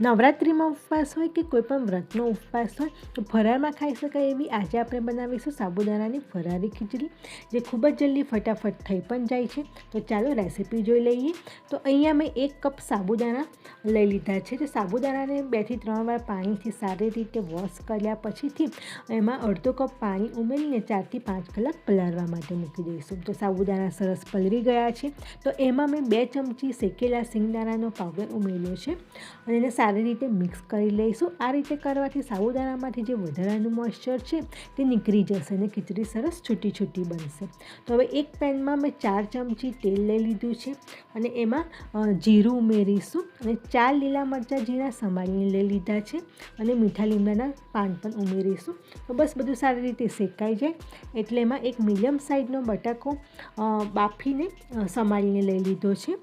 નવરાત્રિમાં ઉપવાસ હોય કે કોઈ પણ વ્રતનો ઉપવાસ હોય તો ફરાળમાં ખાઈ શકાય એવી આજે આપણે બનાવીશું સાબુદાણાની ફરાળી ખીચડી, જે ખૂબ જ જલ્દી ફટાફટ થઈ પણ જાય છે. તો ચાલો રેસીપી જોઈ લઈએ. તો અહીંયા મેં 1 કપ સાબુદાણા લઈ લીધા છે. તો સાબુદાણાને 2 થી 3 વાર પાણીથી સારી રીતે વોશ કર્યા પછીથી એમાં અડધો કપ પાણી ઉમેરીને 4 થી 5 કલાક પલાળવા માટે મૂકી દઈશું. તો સાબુદાણા સરસ પલળી ગયા છે. તો એમાં મેં 2 ચમચી શેકેલા સિંગદાણાનો પાવડર ઉમેર્યો છે અને એને સારી રીતે મિક્સ કરી લઈશું. આ રીતે કરવાથી સાબુદાણામાંથી જે વધારાનું મોઇશ્ચર છે તે નીકળી જશે અને ખીચડી સરસ છૂટી છૂટી બનશે. તો હવે એક પેનમાં મેં 4 ચમચી તેલ લઈ લીધું છે અને એમાં જીરું ઉમેરીશું અને 4 લીલા મરચાં ઝીણા સમારીને લઈ લીધા છે અને મીઠા લીમડાના પાન પણ ઉમેરીશું. તો બસ બધું સારી રીતે શેકાઈ જાય એટલે એમાં એક મીડિયમ સાઇઝનો બટાકો બાફીને સમારીને લઈ લીધો છે.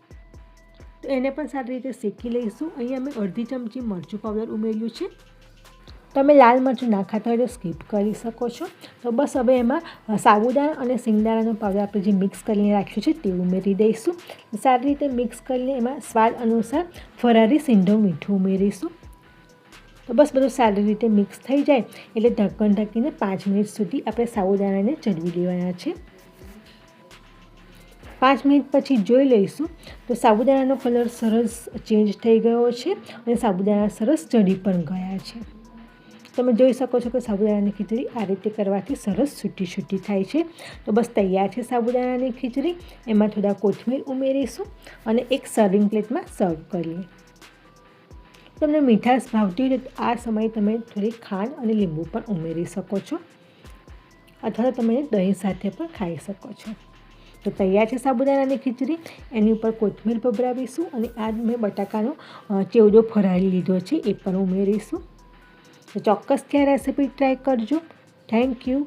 તો એને પણ સારી રીતે શેકી લઈશું. અહીંયા મેં અડધી ચમચી મરચું પાવડર ઉમેર્યું છે. તમે લાલ મરચું ના ખાતા હોય તો સ્કીપ કરી શકો છો. તો બસ હવે એમાં સાબુદાણા અને સિંગદાણાનો પાવડર આપણે જે મિક્સ કરીને રાખ્યું છે તે ઉમેરી દઈશું. સારી રીતે મિક્સ કરીને એમાં સ્વાદ અનુસાર ફરાળી સિંધવ મીઠું ઉમેરીશું. તો બસ બધું સારી રીતે મિક્સ થઈ જાય એટલે ઢક્કણ ઢકીને 5 મિનિટ સુધી આપણે સાબુદાણાને ચડવી દેવાના છે. 5 મિનિટ પછી જોઈ લઈશું તો સાબુદાણાનો કલર સરસ ચેન્જ થઈ ગયો છે અને સાબુદાણા સરસ ચડી પણ ગયા છે. તમે જોઈ શકો છો કે સાબુદાણાની ખીચડી આ રીતે કરવાથી સરસ છૂટી છૂટી થાય છે. તો બસ તૈયાર છે સાબુદાણાની ખીચડી. એમાં થોડા કોથમીર ઉમેરીશું અને એક સર્વિંગ પ્લેટમાં સર્વ કરીએ. તમને મીઠાશ ભાવતી હોય તો આ સમયે તમે થોડી ખાંડ અને લીંબુ પણ ઉમેરી શકો છો અથવા તો તમે દહીં સાથે પણ ખાઈ શકો છો. તો તૈયાર છે સાબુદાણાની ખીચડી. એની ઉપર કોથમીર ભભરાવીશું અને આ મેં બટાકાનો ચેવડો ફરાળી લીધો છે એ પણ ઉમેરીશું. તો ચોક્કસથી આ રેસીપી ટ્રાય કરજો. Thank you.